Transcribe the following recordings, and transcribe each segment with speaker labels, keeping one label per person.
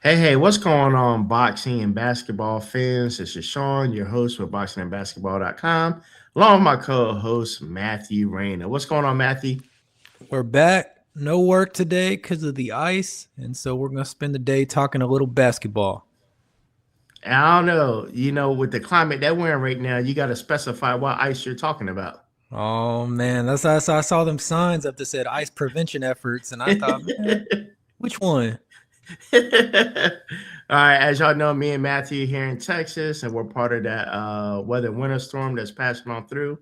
Speaker 1: Hey, what's going on, boxing and basketball fans? This is Sean, your host for boxingandbasketball.com, along with my co-host, Matthew Rayner. What's going on, Matthew?
Speaker 2: We're back. No work today because of the ice. And so we're going to spend the day talking a little basketball.
Speaker 1: I don't know, with the climate that we're in right now, you got to specify what ice you're talking about.
Speaker 2: Oh, man. I saw them signs up that said ice prevention efforts. And I thought, man, which one?
Speaker 1: All right, as y'all know, me and Matthew here in Texas, and we're part of that weather winter storm that's passing on through.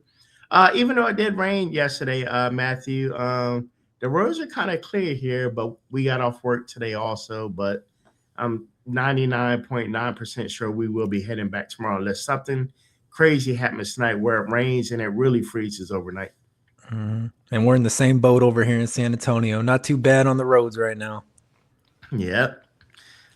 Speaker 1: Even though it did rain yesterday, Matthew, the roads are kind of clear here, but we got off work today also. But I'm 99.9% sure we will be heading back tomorrow unless something crazy happens tonight where it rains and it really freezes overnight.
Speaker 2: And we're in the same boat over here in San Antonio. Not too bad on the roads right now.
Speaker 1: Yep.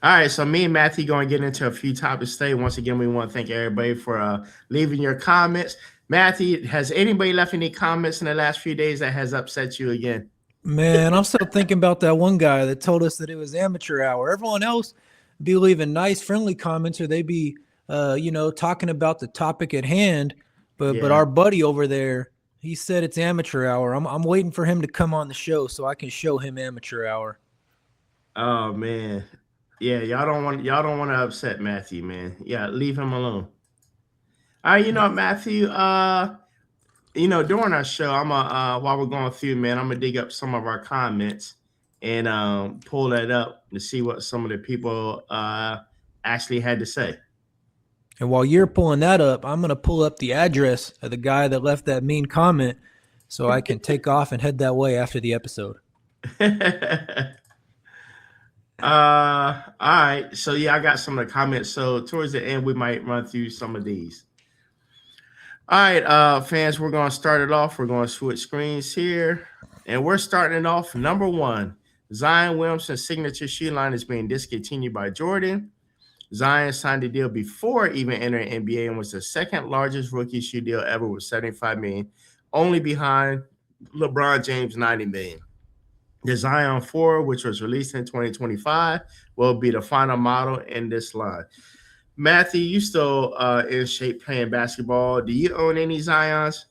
Speaker 1: All right, so me and Matthew going to get into a few topics today. Once again, we want to thank everybody for leaving your comments. Matthew, has anybody left any comments in the last few days that has upset you again?
Speaker 2: Man, I'm still thinking about that one guy that told us that it was amateur hour. Everyone else be leaving nice, friendly comments, or they be, talking about the topic at hand. But
Speaker 1: Yeah.
Speaker 2: our buddy over there, he said it's amateur hour. I'm waiting for him to come on the show so I can show him amateur hour.
Speaker 1: Oh man. Yeah, y'all don't want to upset Matthew, man. Yeah, leave him alone. All right, Matthew, during our show, I'm while we're going through, man, I'm gonna dig up some of our comments and pull that up to see what some of the people actually had to say.
Speaker 2: And while you're pulling that up, I'm gonna pull up the address of the guy that left that mean comment so I can take off and head that way after the episode.
Speaker 1: All right. So yeah, I got some of the comments. So towards the end, we might run through some of these. All right, fans, we're gonna start it off. We're gonna switch screens here. And we're starting it off. Number one, Zion Williamson's signature shoe line is being discontinued by Jordan. Zion signed a deal before even entering NBA and was the second largest rookie shoe deal ever with 75 million, only behind LeBron James 90 million. The Zion 4, which was released in 2025, will be the final model in this line. Matthew, you still in shape playing basketball. Do you own any Zions?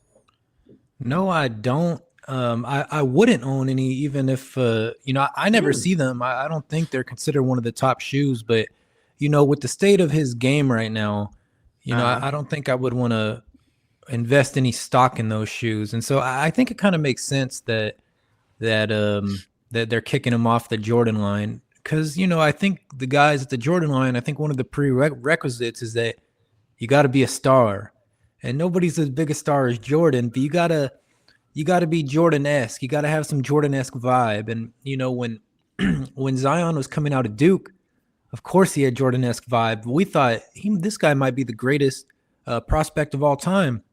Speaker 2: No, I don't. I wouldn't own any, even if I never
Speaker 1: Hmm.
Speaker 2: see them. I don't think they're considered one of the top shoes, but with the state of his game right now,
Speaker 1: Uh-huh.
Speaker 2: I don't think I would want to invest any stock in those shoes. And so I think it kind of makes sense that they're kicking him off the Jordan line because I think the guys at the Jordan line, I think one of the prerequisites is that you got to be a star, and nobody's as big a star as Jordan, but you gotta be Jordan-esque. You gotta have some Jordan-esque vibe. And when when Zion was coming out of Duke, of course he had Jordan-esque vibe. We thought this guy might be the greatest prospect of all time.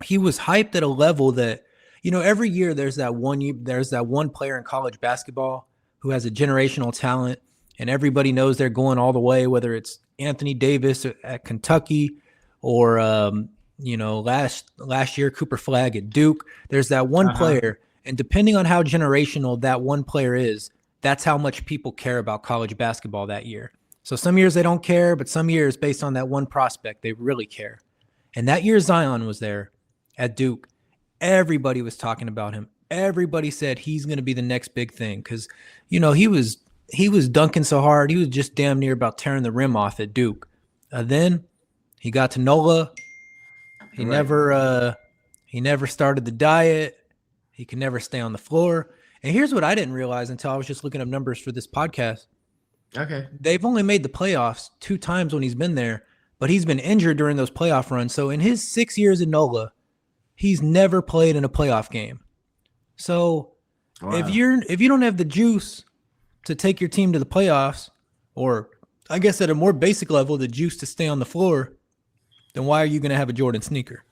Speaker 2: He was hyped at a level that every year there's that one player in college basketball who has a generational talent, and everybody knows they're going all the way, whether it's Anthony Davis at Kentucky or last year Cooper Flag at Duke. There's that one
Speaker 1: Uh-huh.
Speaker 2: player, and depending on how generational that one player is, that's how much people care about college basketball that year. So some years they don't care, but some years based on that one prospect, they really care. And that year Zion was there at Duke. Everybody was talking about him. Everybody said he's going to be the next big thing because he was dunking so hard. He was just damn near about tearing the rim off at Duke. Then he got to NOLA. He
Speaker 1: Right.
Speaker 2: never started the diet. He could never stay on the floor. And here's what I didn't realize until I was just looking up numbers for this podcast.
Speaker 1: Okay.
Speaker 2: They've only made the playoffs 2 times when he's been there, but he's been injured during those playoff runs. So in his 6 years in NOLA, he's never played in a playoff game. So if
Speaker 1: Wow.
Speaker 2: you don't have the juice to take your team to the playoffs, or I guess at a more basic level, the juice to stay on the floor, then why are you going to have a Jordan sneaker?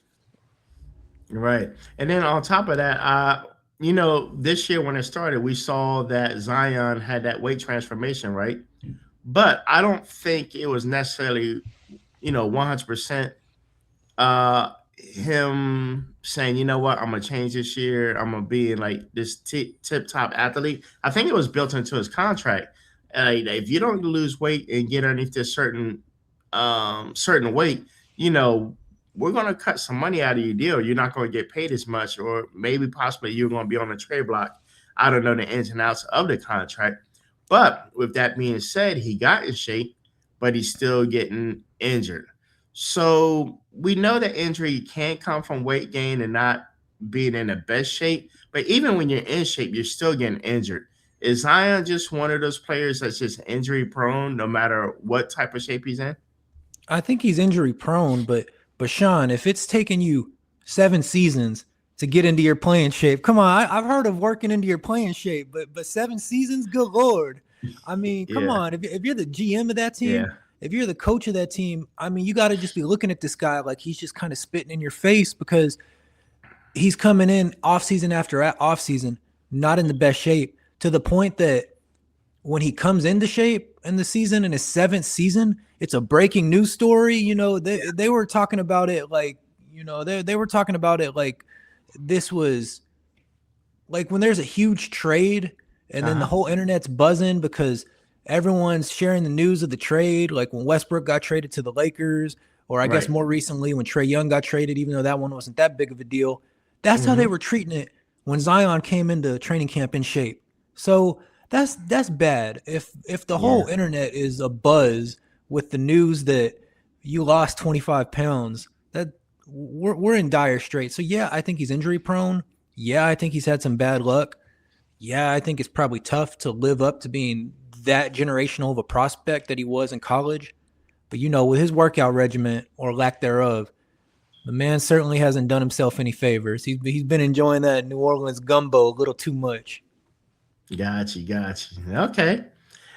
Speaker 1: Right. And then on top of that, this year when it started, we saw that Zion had that weight transformation, right? But I don't think it was necessarily, 100% him saying, you know what, I'm gonna change this year. I'm gonna be like this tip top athlete. I think it was built into his contract. If you don't lose weight and get underneath this certain weight, you know, we're going to cut some money out of your deal. You're not going to get paid as much, or maybe possibly you're going to be on the trade block. I don't know the ins and outs of the contract. But with that being said, he got in shape, but he's still getting injured. So we know that injury can come from weight gain and not being in the best shape. But even when you're in shape, you're still getting injured. Is Zion just one of those players that's just injury prone no matter what type of shape he's in?
Speaker 2: I think he's injury prone, but Sean, if it's taken you 7 seasons to get into your playing shape, come on, I've heard of working into your playing shape, but 7 seasons, good Lord. I mean, come on, if you're the GM of that team, if you're the coach of that team, I mean, you got to just be looking at this guy like he's just kind of spitting in your face, because he's coming in offseason after offseason, not in the best shape, to the point that when he comes into shape in the season, in his 7th season, it's a breaking news story. You know, they were talking about it like, you know, they were talking about it like this was like when there's a huge trade and then the whole internet's buzzing because everyone's sharing the news of the trade. Like when Westbrook got traded to the Lakers, or I guess more recently when Trae Young got traded, even though that one wasn't that big of a deal. That's how they were treating it when Zion came into training camp in shape. So that's bad. If the whole internet is a buzz with the news that you lost 25 pounds, that we're in dire straits. So yeah, I think he's injury prone. Yeah, I think he's had some bad luck. Yeah, I think it's probably tough to live up to being that generational of a prospect that he was in college. But, you know, with his workout regimen or lack thereof, the man certainly hasn't done himself any favors. He's been enjoying that New Orleans gumbo a little too much.
Speaker 1: Got you. Okay.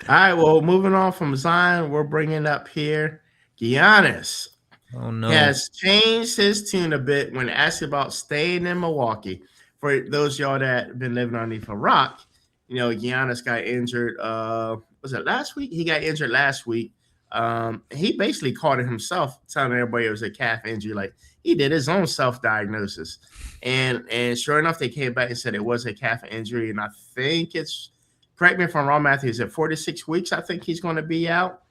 Speaker 1: All right, well, moving on from Zion, we're bringing up here Giannis.
Speaker 2: Oh, no.
Speaker 1: Has changed his tune a bit when asked about staying in Milwaukee. For those of y'all that have been living underneath a rock, you know, Giannis got injured. Was it last week? He got injured last week. He basically caught it himself, telling everybody it was a calf injury. Like he did his own self-diagnosis. And sure enough, they came back and said it was a calf injury. And I think it's, correct me if I'm wrong, Matthew, is it 4 to 6 weeks? I think he's going to be out.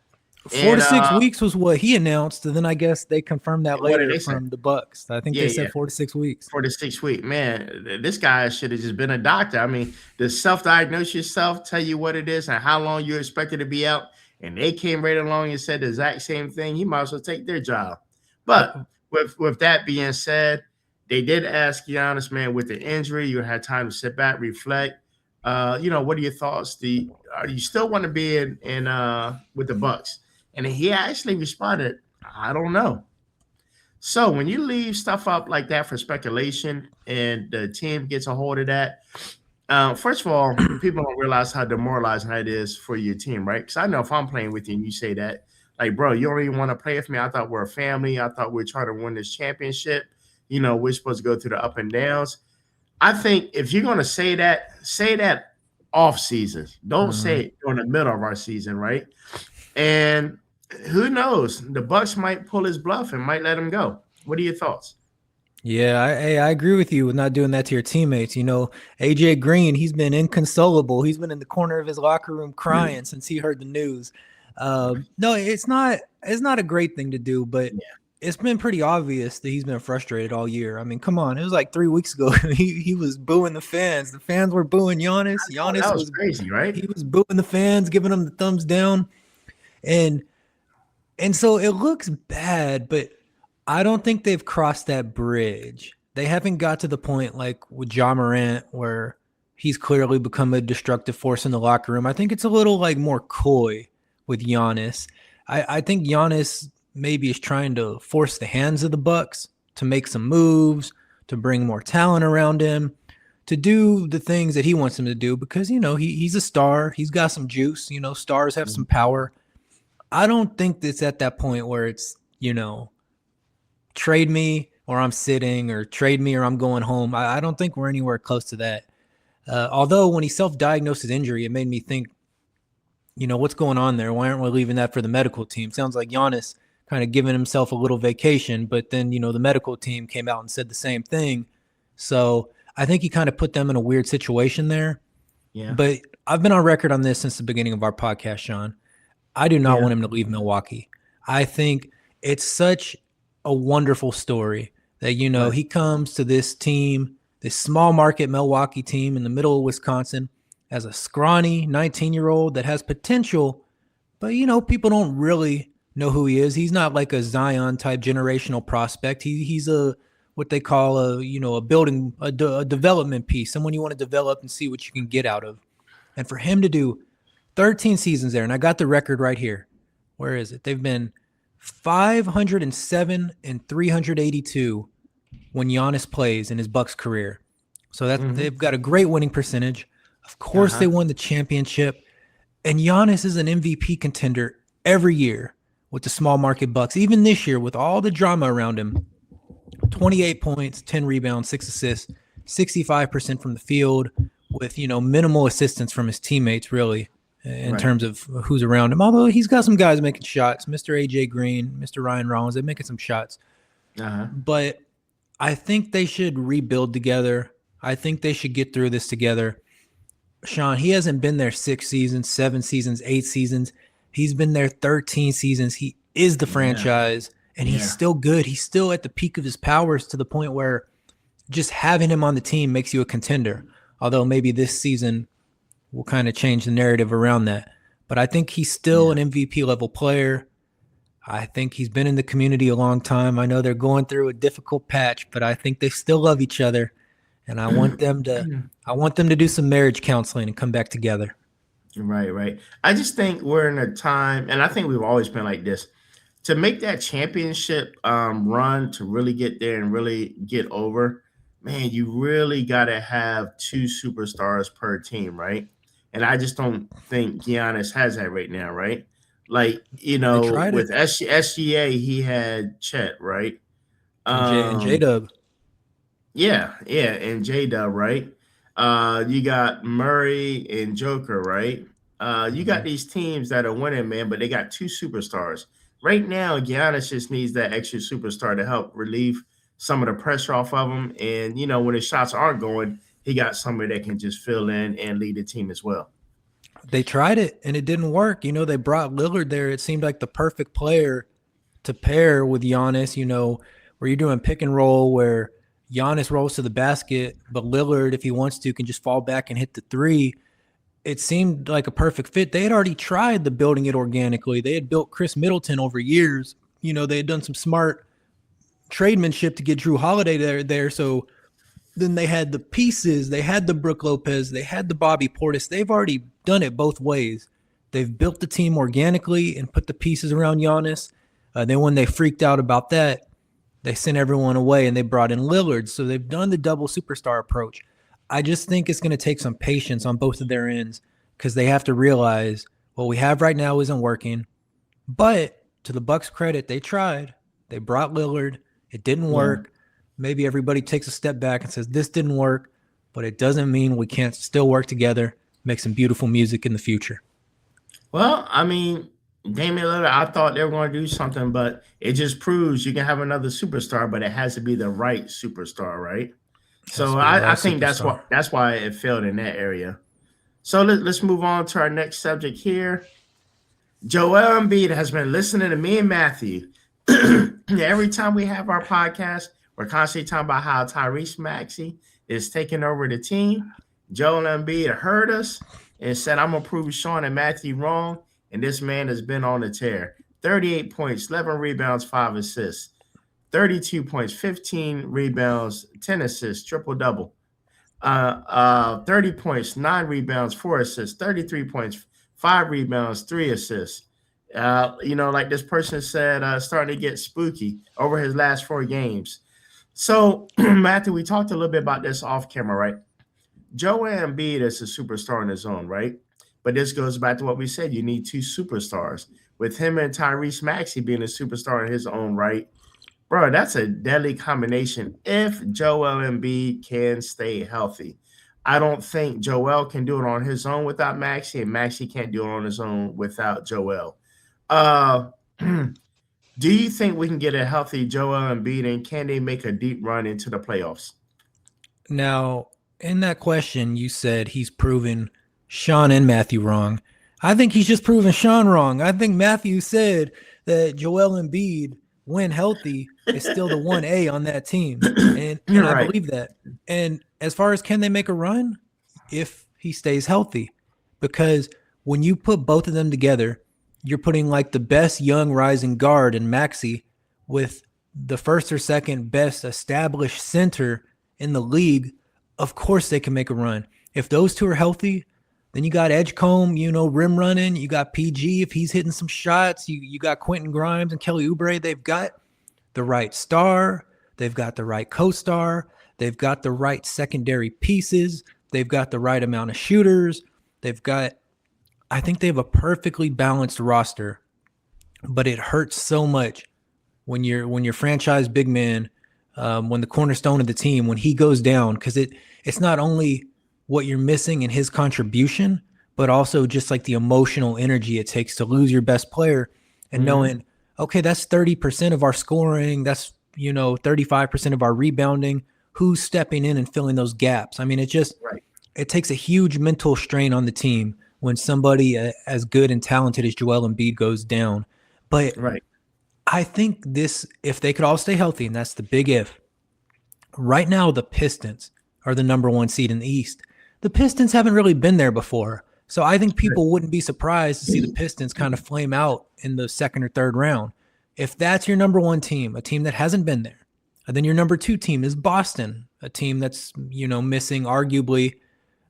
Speaker 2: 4 to 6 weeks was what he announced, and then I guess they confirmed that later from the Bucks. I think they said 4 to 6 weeks.
Speaker 1: 4 to 6 weeks. Man, this guy should have just been a doctor. I mean, to self-diagnose yourself, tell you what it is and how long you expected to be out, and they came right along and said the exact same thing, he might as well take their job. But with that being said, they did ask Giannis, man, with the injury, you had time to sit back, reflect. You know, what are your thoughts? You still want to be in with the Bucks? And he actually responded, I don't know. So when you leave stuff up like that for speculation and the team gets a hold of that, first of all, people don't realize how demoralizing that is for your team, right? Because I know if I'm playing with you and you say that, like, bro, you don't even want to play with me. I thought we're a family. I thought we're trying to win this championship. You know, we're supposed to go through the up and downs. I think if you're going to say that off season. Don't say it during the middle of our season, right? And who knows? The Bucks might pull his bluff and might let him go. What are your thoughts?
Speaker 2: Yeah, I agree with you with not doing that to your teammates. You know, AJ Green, he's been inconsolable. He's been in the corner of his locker room crying since he heard the news. No, it's not a great thing to do, but it's been pretty obvious that he's been frustrated all year. I mean, come on. It was like 3 weeks ago. he was booing the fans. The fans were booing Giannis.
Speaker 1: That was crazy, right?
Speaker 2: He was booing the fans, giving them the thumbs down. And so it looks bad, but I don't think they've crossed that bridge. They haven't got to the point like with Ja Morant where he's clearly become a destructive force in the locker room. I think it's a little like more coy with Giannis. I think Giannis maybe is trying to force the hands of the Bucks to make some moves, to bring more talent around him, to do the things that he wants him to do because, you know, he's a star. He's got some juice. You know, stars have some power. I don't think it's at that point where it's, you know, trade me or I'm sitting or trade me or I'm going home. I don't think we're anywhere close to that. Although when he self-diagnosed his injury, it made me think, you know, what's going on there? Why aren't we leaving that for the medical team? Sounds like Giannis kind of giving himself a little vacation, but then, you know, the medical team came out and said the same thing. So I think he kind of put them in a weird situation there. Yeah. But I've been on record on this since the beginning of our podcast, Sean. I do not want him to leave Milwaukee. I think it's such a wonderful story that, he comes to this team, this small market Milwaukee team in the middle of Wisconsin as a scrawny 19-year-old that has potential, but, people don't really know who he is. He's not like a Zion type generational prospect. He's what they call a building, a development piece, someone you want to develop and see what you can get out of. And for him to do 13 seasons there, and I got the record right here. Where is it? They've been 507 and 382 when Giannis plays in his Bucks career. So they've got a great winning percentage. Of course, they won the championship. And Giannis is an MVP contender every year with the small market Bucks. Even this year, with all the drama around him, 28 points, 10 rebounds, 6 assists, 65% from the field with, minimal assistance from his teammates, really, in terms of who's around him. Although he's got some guys making shots, Mr. AJ Green, Mr. Ryan Rollins, they're making some shots. But I think they should rebuild together. I think they should get through this together. Sean, he hasn't been there 6 seasons, 7 seasons, 8 seasons. He's been there 13 seasons. He is the franchise, and he's still good. He's still at the peak of his powers to the point where just having him on the team makes you a contender. Although maybe this season will kind of change the narrative around that. But I think he's still an MVP level player. I think he's been in the community a long time. I know they're going through a difficult patch, but I think they still love each other. And I want them to do some marriage counseling and come back together.
Speaker 1: Right. I just think we're in a time, and I think we've always been like this, to make that championship run, to really get there and really get over, man, you really got to have 2 superstars per team, right? And I just don't think Giannis has that right now, right? Like, with SGA, he had Chet, right?
Speaker 2: And J-Dub.
Speaker 1: Yeah, and J-Dub, right? You got Murray and Joker, right? You got these teams that are winning, man, but they got 2 superstars. Right now, Giannis just needs that extra superstar to help relieve some of the pressure off of him. And, when his shots aren't going, he got somebody that can just fill in and lead the team as well.
Speaker 2: They tried it, and it didn't work. They brought Lillard there. It seemed like the perfect player to pair with Giannis, where you're doing pick and roll where Giannis rolls to the basket, but Lillard, if he wants to, can just fall back and hit the 3. It seemed like a perfect fit. They had already tried the building it organically. They had built Chris Middleton over years. They had done some smart trademanship to get Drew Holiday there. So then they had the pieces. They had the Brook Lopez. They had the Bobby Portis. They've already done it both ways. They've built the team organically and put the pieces around Giannis. Then when they freaked out about that, they sent everyone away and they brought in Lillard. So they've done the double superstar approach. I just think it's going to take some patience on both of their ends because they have to realize what we have right now isn't working. But to the Bucks' credit, they tried. They brought Lillard. It didn't work. Maybe everybody takes a step back and says, this didn't work, but it doesn't mean we can't still work together, make some beautiful music in the future.
Speaker 1: Well, I mean, Damian Lillard, I thought they were going to do something, but it just proves you can have another superstar, but it has to be the right superstar, right? So I think that's why it failed in that area. So let's move on to our next subject here. Joel Embiid has been listening to me and Matthew. Every time we have our podcast, we're constantly talking about how Tyrese Maxey is taking over the team. Joel Embiid heard us and said, I'm going to prove Sean and Matthew wrong. And this man has been on the tear. 38 points, 11 rebounds, 5 assists. 32 points, 15 rebounds, 10 assists, triple-double. 30 points, 9 rebounds, 4 assists. 33 points, 5 rebounds, 3 assists. Like this person said, starting to get spooky over his last 4 games. So, Matthew, we talked a little bit about this off camera, right? Joel Embiid is a superstar in his own, right? But this goes back to what we said. You need 2 superstars. With him and Tyrese Maxey being a superstar in his own right, bro, that's a deadly combination if Joel Embiid can stay healthy. I don't think Joel can do it on his own without Maxey, and Maxey can't do it on his own without Joel. Do you think we can get a healthy Joel Embiid, and can they make a deep run into the playoffs?
Speaker 2: Now, in that question, you said he's proven Sean and Matthew wrong. I think he's just proven Sean wrong. I think Matthew said that Joel Embiid, when healthy, is still the 1A on that team. And I
Speaker 1: Right.
Speaker 2: believe that. And as far as can they make a run? If he stays healthy. Because when you put both of them together, you're putting like the best young rising guard in Maxey with the first or second best established center in the league. Of course they can make a run. If those two are healthy, then you got Edgecombe, rim running. You got PG if he's hitting some shots. You got Quentin Grimes and Kelly Oubre. They've got the right star. They've got the right co-star. They've got the right secondary pieces. They've got the right amount of shooters. I think they have a perfectly balanced roster, but it hurts so much when your franchise big man, when the cornerstone of the team, when he goes down, because it's not only what you're missing in his contribution, but also just like the emotional energy it takes to lose your best player and knowing, okay, that's 30% of our scoring. That's, 35% of our rebounding. Who's stepping in and filling those gaps? I mean, it takes a huge mental strain on the team when somebody as good and talented as Joel Embiid goes down. But I think if they could all stay healthy, and that's the big if, right now the Pistons are the number 1 seed in the East. The Pistons haven't really been there before. So I think people wouldn't be surprised to see the Pistons kind of flame out in the second or third round. If that's your number 1 team, a team that hasn't been there, and then your number 2 team is Boston, a team that's, missing arguably,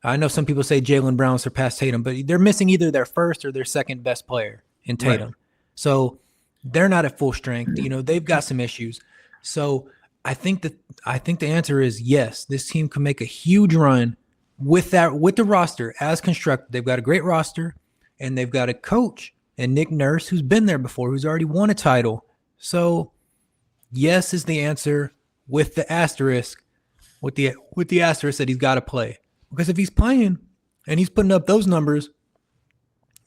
Speaker 2: I know some people say Jaylen Brown surpassed Tatum, but they're missing either their first or their second best player in Tatum. Right. So they're not at full strength. They've got some issues. So I think the answer is yes, this team can make a huge run with the roster as constructed. They've got a great roster, and they've got a coach and Nick Nurse who's been there before, who's already won a title. So yes is the answer, with the asterisk, with the asterisk that he's got to play. Because if he's playing and he's putting up those numbers,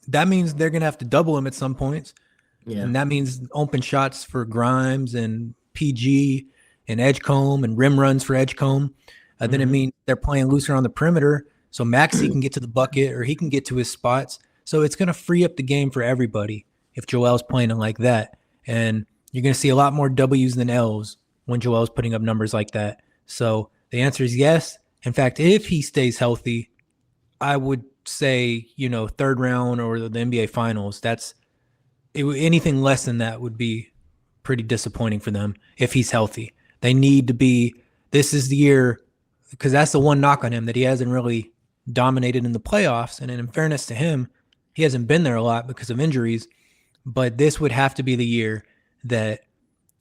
Speaker 2: that means they're going to have to double him at some points. Yeah. And that means open shots for Grimes and PG and Edgecombe and rim runs for Edgecombe. Then it means they're playing looser on the perimeter, so Maxey can get to the bucket or he can get to his spots. So it's going to free up the game for everybody if Joel's playing like that. And you're going to see a lot more W's than L's when Joel's putting up numbers like that. So the answer is yes. In fact, if he stays healthy, I would say, third round or the NBA Finals. Anything less than that would be pretty disappointing for them if he's healthy. They need to be, this is the year, because that's the one knock on him, that he hasn't really dominated in the playoffs. And in fairness to him, he hasn't been there a lot because of injuries. But this would have to be the year that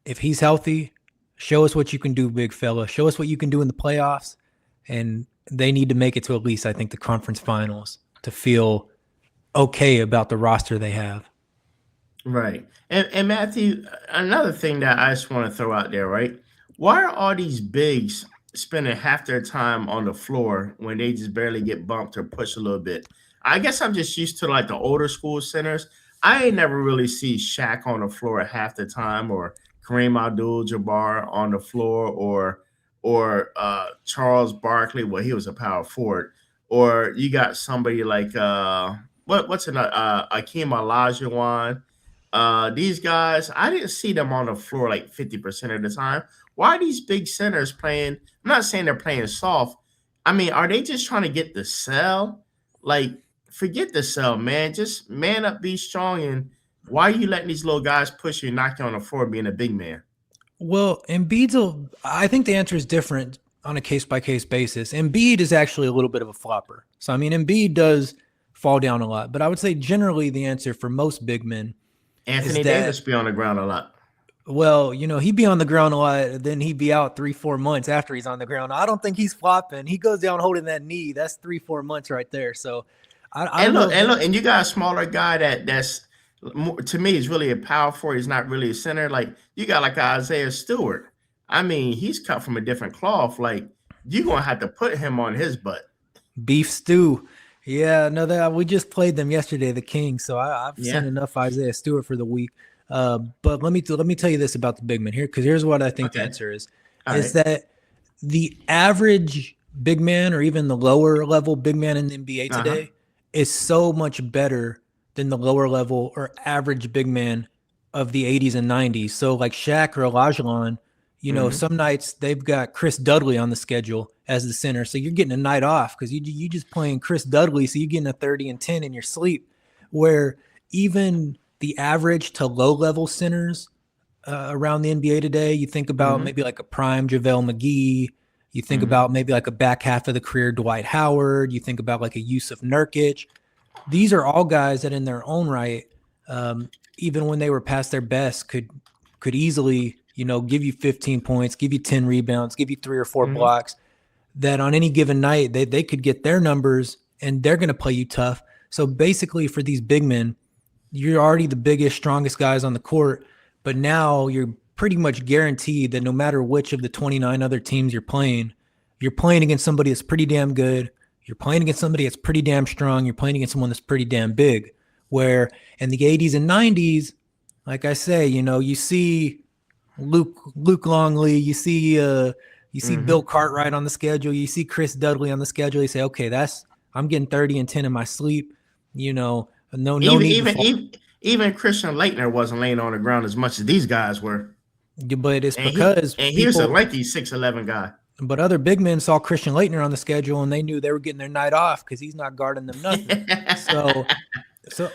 Speaker 2: if he's healthy, show us what you can do, big fella. Show us what you can do in the playoffs. And they need to make it to at least, I think, the conference finals to feel okay about the roster they have.
Speaker 1: Right. And Matthew, another thing that I just want to throw out there, right? Why are all these bigs spending half their time on the floor when they just barely get bumped or pushed a little bit? I guess I'm just used to like the older school centers. I ain't never really see Shaq on the floor half the time, or Kareem Abdul-Jabbar on the floor, or Charles Barkley. Well, he was a power forward. Or you got somebody like what's another Akeem Olajuwon. These guys, I didn't see them on the floor like 50% of the time. Why are these big centers playing? I'm not saying they're playing soft. I mean, are they just trying to get the cell? Like, forget the cell, man. Just man up, be strong. And why are you letting these little guys push you and knock you on the floor being a big man?
Speaker 2: Well, I think the answer is different on a case-by-case basis. Embiid is actually a little bit of a flopper. So, I mean, Embiid does fall down a lot. But I would say generally the answer for most big men,
Speaker 1: Anthony Davis be on the ground a lot.
Speaker 2: Well, he'd be on the ground a lot, then he'd be out 3-4 months after he's on the ground. I don't think he's flopping. He goes down holding that knee. That's 3-4 months right there. So,
Speaker 1: and you got a smaller guy that's to me is really a power forward. He's not really a center. Like, you got like Isaiah Stewart. I mean, he's cut from a different cloth. Like, you're gonna have to put him on his butt.
Speaker 2: Beef stew. Yeah, no, we just played them yesterday, the Kings. So I've seen enough Isaiah Stewart for the week. But let me tell you this about the big men here, because here's what I think the answer is. That the average big man, or even the lower level big man in the NBA today, is so much better than the lower level or average big man of the 80s and 90s. So like Shaq or Olajuwon, some nights they've got Chris Dudley on the schedule as the center. So you're getting a night off because you just playing Chris Dudley. So you're getting a 30 and 10 in your sleep, where even the average to low level centers around the NBA today, you think about maybe like a prime JaVale McGee. You think about maybe like a back half of the career Dwight Howard. You think about like a Yusuf Nurkic. These are all guys that in their own right, even when they were past their best, could easily, give you 15 points, give you 10 rebounds, give you 3 or 4 blocks, that on any given night, they could get their numbers and they're going to play you tough. So basically for these big men, you're already the biggest, strongest guys on the court, but now you're pretty much guaranteed that no matter which of the 29 other teams you're playing against somebody that's pretty damn good. You're playing against somebody that's pretty damn strong. You're playing against someone that's pretty damn big. Where in the 80s and 90s, like I say, you see Luke Longley, you see Bill Cartwright on the schedule, you see Chris Dudley on the schedule. You say, okay, I'm getting 30 and 10 in my sleep. No need.
Speaker 1: Even Christian Laettner wasn't laying on the ground as much as these guys were.
Speaker 2: But it's because
Speaker 1: here's a lengthy 6'11" guy.
Speaker 2: But other big men saw Christian Laettner on the schedule and they knew they were getting their night off because he's not guarding them nothing. So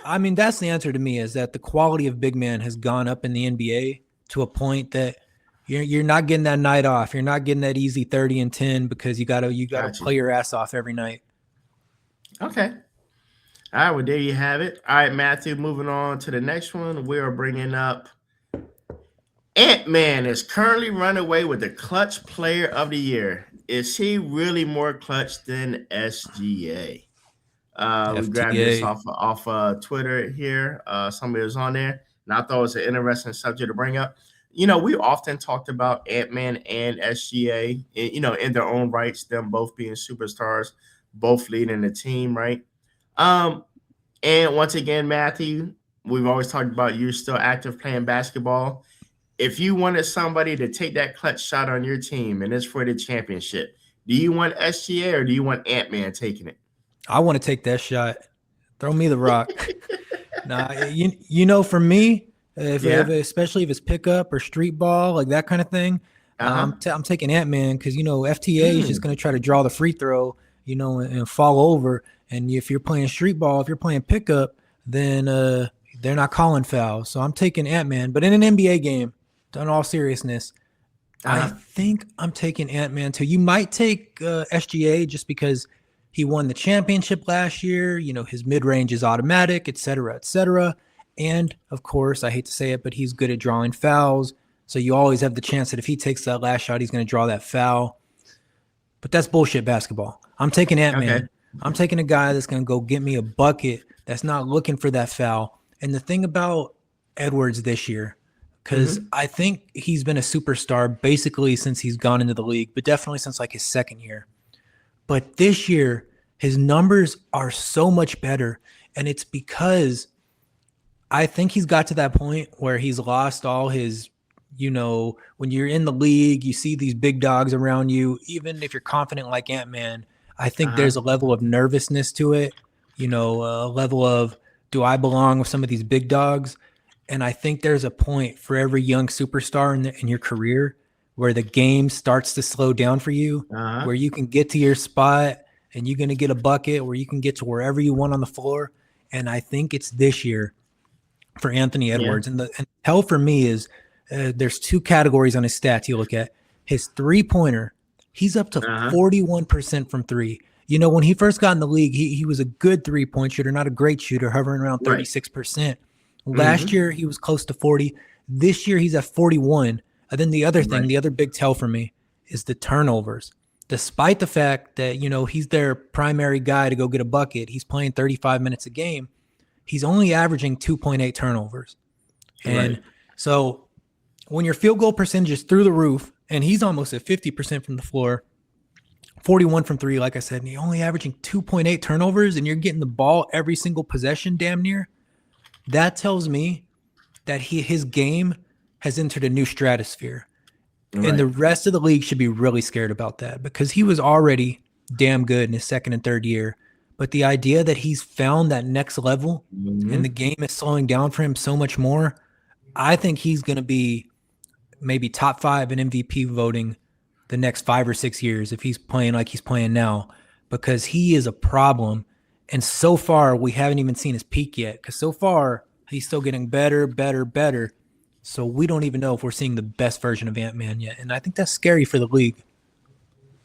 Speaker 2: I mean, that's the answer to me, is that the quality of big man has gone up in the NBA to a point that you're not getting that night off. You're not getting that easy 30 and 10 because you gotta play your ass off every night.
Speaker 1: Okay. All right, well, there you have it. All right, Matthew, moving on to the next one. We are bringing up Antman is currently running away with the clutch player of the year. Is he really more clutch than SGA? We grabbed this off Twitter here. Somebody was on there, and I thought it was an interesting subject to bring up. We often talked about Antman and SGA, in their own rights, them both being superstars, both leading the team, right? And once again, Matthew, we've always talked about you're still active playing basketball. If you wanted somebody to take that clutch shot on your team and it's for the championship, do you want SGA or do you want Antman taking it?
Speaker 2: I want to take that shot. Throw me the rock. For me, especially if it's pickup or street ball, like that kind of thing, I'm taking Antman because, FTA is just going to try to draw the free throw, and fall over. And if you're playing street ball, if you're playing pickup, then they're not calling fouls. So I'm taking Antman. But in an NBA game, in all seriousness, I think I'm taking Antman too. You might take SGA just because he won the championship last year. His mid-range is automatic, et cetera, et cetera. And, of course, I hate to say it, but he's good at drawing fouls. So you always have the chance that if he takes that last shot, he's going to draw that foul. But that's bullshit basketball. I'm taking Antman. Okay. I'm taking a guy that's going to go get me a bucket, that's not looking for that foul. And the thing about Edwards this year, because I think he's been a superstar basically since he's gone into the league, but definitely since like his second year. But this year, his numbers are so much better. And it's because I think he's got to that point where he's lost all his, when you're in the league, you see these big dogs around you, even if you're confident like Antman, I think there's a level of nervousness to it, a level of, do I belong with some of these big dogs? And I think there's a point for every young superstar in your career where the game starts to slow down for you, where you can get to your spot and you're going to get a bucket, where you can get to wherever you want on the floor. And I think it's this year for Anthony Edwards. Yeah. And hell for me is there's two categories on his stats you look at. His three-pointer, he's up to 41% from three. When he first got in the league, he was a good three-point shooter, not a great shooter, hovering around 36%. Last year, he was close to 40. This year, he's at 41. And then the other thing, the other big tell for me is the turnovers. Despite the fact that, he's their primary guy to go get a bucket, he's playing 35 minutes a game, he's only averaging 2.8 turnovers. And so when your field goal percentage is through the roof, and he's almost at 50% from the floor, 41 from three, like I said, and you're only averaging 2.8 turnovers, and you're getting the ball every single possession damn near, that tells me that his game has entered a new stratosphere. And the rest of the league should be really scared about that because he was already damn good in his second and third year. But the idea that he's found that next level and the
Speaker 1: Mhm.
Speaker 2: game is slowing down for him so much more, I think he's going to be maybe top 5 in MVP voting the next 5 or 6 years if he's playing like he's playing now, because he is a problem. And so far, we haven't even seen his peak yet, because so far he's still getting better, better, better. So we don't even know if we're seeing the best version of Antman yet. And I think that's scary for the league.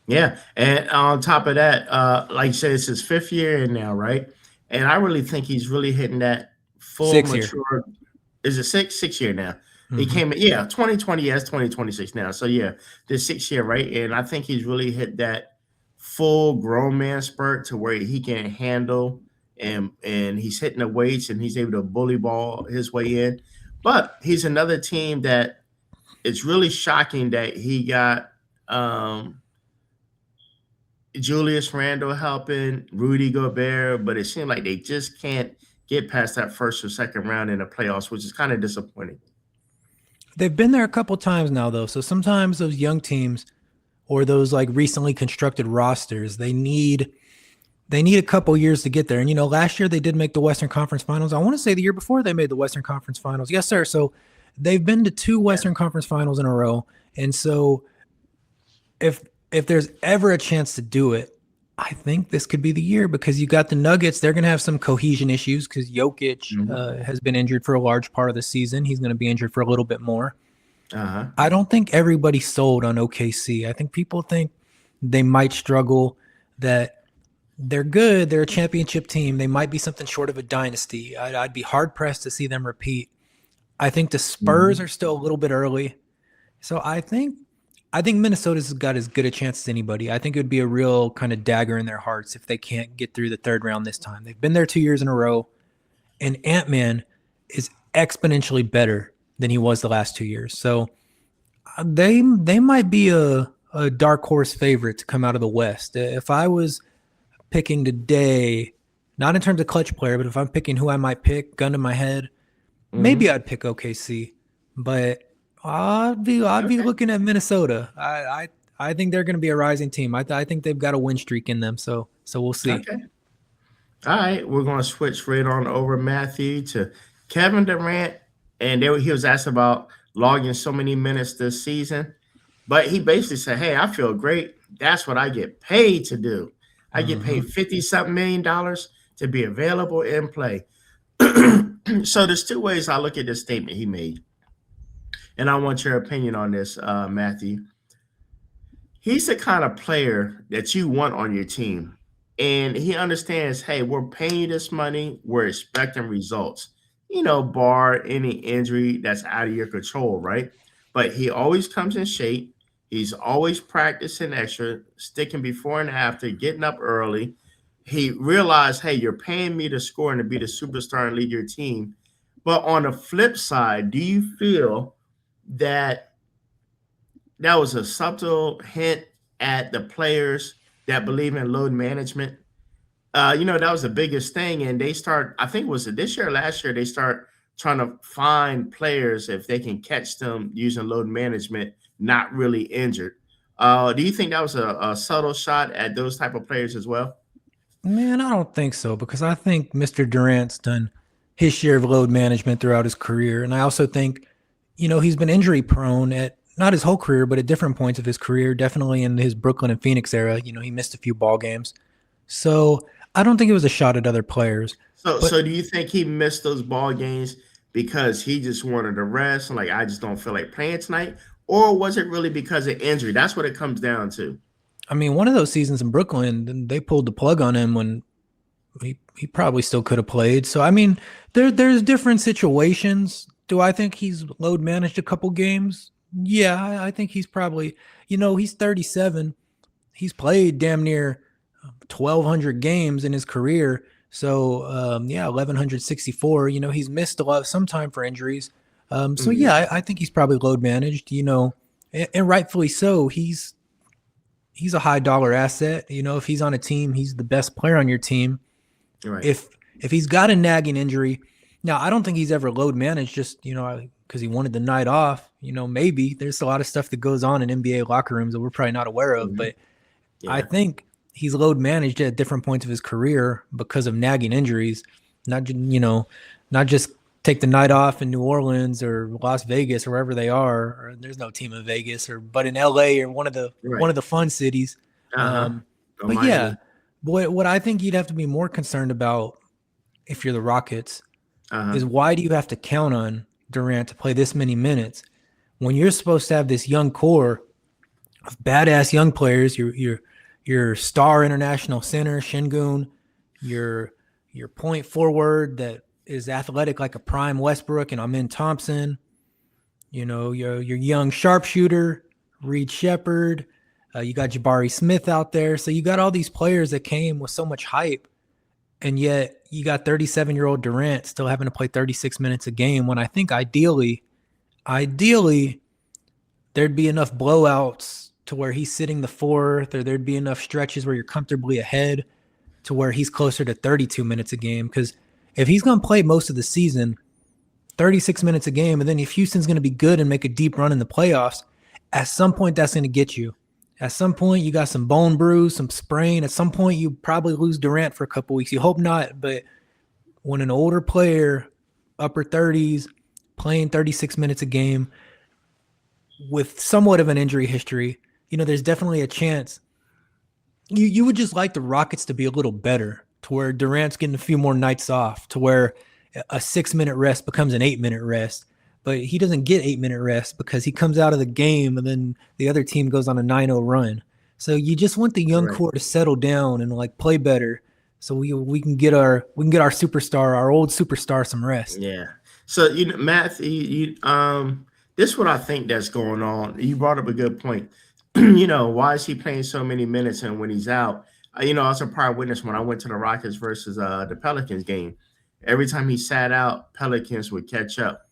Speaker 1: Yeah, and on top of that, like you said, it's his 5th year in now, right? And I really think he's really hitting that full
Speaker 2: 6 year.
Speaker 1: mature. Is it 6 year now? He
Speaker 2: Mm-hmm.
Speaker 1: came in, yeah, 2020, yes, 2026 now. So yeah, the 6 year, right? And I think he's really hit that full grown man spurt to where he can handle and he's hitting the weights and he's able to bully ball his way in. But he's another team that it's really shocking that he got Julius Randle helping, Rudy Gobert, but it seemed like they just can't get past that first or second round in the playoffs, which is kind of disappointing.
Speaker 2: They've been there a couple times now, though. So sometimes those young teams or those like recently constructed rosters, they need a couple years to get there. And last year they did make the Western Conference Finals. I want to say the year before they made the Western Conference Finals. Yes, sir. So they've been to 2 Western Conference Finals in a row. And so if there's ever a chance to do it, I think this could be the year, because you got the Nuggets. They're going to have some cohesion issues because Jokic
Speaker 1: Mhm.
Speaker 2: has been injured for a large part of the season. He's going to be injured for a little bit more.
Speaker 1: Uh-huh.
Speaker 2: I don't think everybody's sold on OKC. I think people think they might struggle, that they're good. They're a championship team. They might be something short of a dynasty. I'd be hard pressed to see them repeat. I think the Spurs
Speaker 1: Mhm.
Speaker 2: are still a little bit early. So I think Minnesota's got as good a chance as anybody. I think it would be a real kind of dagger in their hearts if they can't get through the third round this time. They've been there 2 years in a row, and Ant-Man is exponentially better than he was the last 2 years. So they might be a dark horse favorite to come out of the West. If I was picking today, not in terms of clutch player, but if I'm picking who I might pick, gun to my head, maybe
Speaker 1: Mhm.
Speaker 2: I'd pick OKC. But I'd be
Speaker 1: Okay.
Speaker 2: looking at Minnesota. I think they're going to be a rising team. I think they've got a win streak in them. So we'll see.
Speaker 1: Okay. All right. We're going to switch right on over, Matthew, to Kevin Durant. And he was asked about logging so many minutes this season. But he basically said, hey, I feel great. That's what I get paid to do. I get
Speaker 2: Mm-hmm.
Speaker 1: paid 50 something $million to be available in play. So there's 2 ways I look at this statement he made. And I want your opinion on this, Matthew. He's the kind of player that you want on your team. And he understands, hey, we're paying you this money, we're expecting results, bar any injury that's out of your control, right? But he always comes in shape. He's always practicing extra, sticking before and after, getting up early. He realized, hey, you're paying me to score and to be the superstar and lead your team. But on the flip side, do you feel that that was a subtle hint at the players that believe in load management? That was the biggest thing. And they start, I think was it this year or last year, they start trying to find players if they can catch them using load management, not really injured. Do you think that was a subtle shot at those type of players as well?
Speaker 2: Man, I don't think so, because I think Mr. Durant's done his share of load management throughout his career. And I also think, he's been injury prone at not his whole career, but at different points of his career, definitely in his Brooklyn and Phoenix era. He missed a few ball games. So I don't think it was a shot at other players. But
Speaker 1: So do you think he missed those ball games because he just wanted to rest and like I just don't feel like playing tonight? Or was it really because of injury? That's what it comes down to.
Speaker 2: I mean, one of those seasons in Brooklyn, they pulled the plug on him when he probably still could have played. So I mean, there's different situations. Do I think he's load managed a couple games? Yeah, I think he's probably, he's 37. He's played damn near 1,200 games in his career. So yeah, 1,164. He's missed a lot, some time for injuries. So
Speaker 1: Mhm.
Speaker 2: yeah, I think he's probably load managed. And rightfully so. He's a high dollar asset. If he's on a team, he's the best player on your team.
Speaker 1: Right.
Speaker 2: If he's got a nagging injury, now I don't think he's ever load managed just because he wanted the night off. Maybe there's a lot of stuff that goes on in NBA locker rooms that we're probably not aware of,
Speaker 1: Mhm.
Speaker 2: but I
Speaker 1: Yeah.
Speaker 2: think he's load managed at different points of his career because of nagging injuries. Not just take the night off in New Orleans or Las Vegas or wherever they are. Or there's no team in Vegas, but in LA or one of the fun cities.
Speaker 1: Or
Speaker 2: But
Speaker 1: Miami.
Speaker 2: yeah, boy, what I think you'd have to be more concerned about if you're the Rockets is why do you have to count on Durant to play this many minutes when you're supposed to have this young core of badass young players? Your star international center Şengün, your point forward that is athletic like a prime Westbrook and Amin Thompson. Your young sharpshooter Reed Shepherd. You got Jabari Smith out there. So you got all these players that came with so much hype, and yet you got 37-year-old Durant still having to play 36 minutes a game when I think ideally there'd be enough blowouts to where he's sitting the fourth, or there'd be enough stretches where you're comfortably ahead to where he's closer to 32 minutes a game. Because if he's going to play most of the season, 36 minutes a game, and then if Houston's going to be good and make a deep run in the playoffs, at some point that's going to get you. At some point you got some bone bruise, some sprain. At some point you probably lose Durant for a couple weeks. You hope not, but when an older player, upper 30s, playing 36 minutes a game with somewhat of an injury history, there's definitely a chance. You would just like the Rockets to be a little better, to where Durant's getting a few more nights off, to where a 6-minute rest becomes an 8-minute rest. But he doesn't get 8-minute rest because he comes out of the game and then the other team goes on a 9-0 run. So you just want the young core to settle down and play better, so we can get our superstar, our old superstar, some rest.
Speaker 1: Yeah. So Matt, this is what I think that's going on. You brought up a good point. Why is he playing so many minutes, and when he's out, I was a prior witness when I went to the Rockets versus the Pelicans game. Every time he sat out, Pelicans would catch up.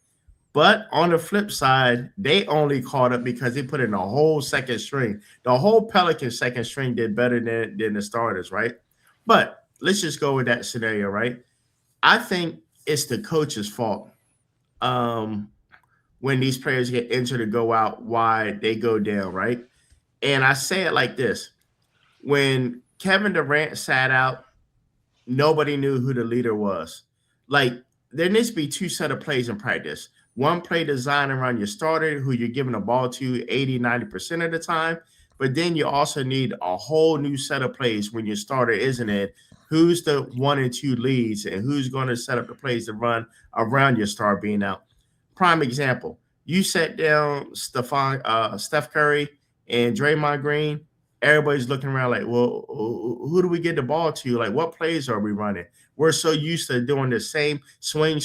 Speaker 1: But on the flip side, they only caught up because he put in a whole second string. The whole Pelican second string did better than the starters, right? But let's just go with that scenario, right? I think it's the coach's fault when these players get injured or go out, why they go down, right? And I say it like this. When Kevin Durant sat out, nobody knew who the leader was. There needs to be two set of plays in practice. One play designed around your starter, who you're giving the ball to 80, 90% of the time. But then you also need a whole new set of plays when your starter isn't it. Who's the 1 and 2 leads, and who's going to set up the plays to run around your star being out? Prime example, you set down Steph Curry and Draymond Green. Everybody's looking around like, well, who do we get the ball to? What plays are we running? We're so used to doing the same swing.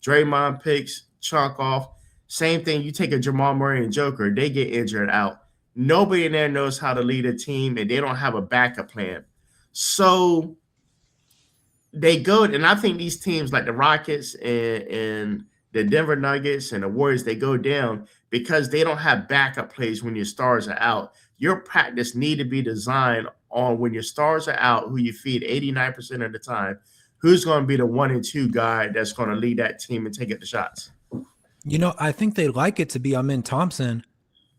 Speaker 1: Draymond picks, chalk off. Same thing. You take a Jamal Murray and Joker, they get injured out. Nobody in there knows how to lead a team, and they don't have a backup plan. So they go, and I think these teams like the Rockets and the Denver Nuggets and the Warriors, they go down because they don't have backup plays when your stars are out. Your practice need to be designed on when your stars are out, who you feed 89% of the time, who's going to be the 1 and 2 guy that's going to lead that team and take up the shots.
Speaker 2: I think they'd like it to be Amin Thompson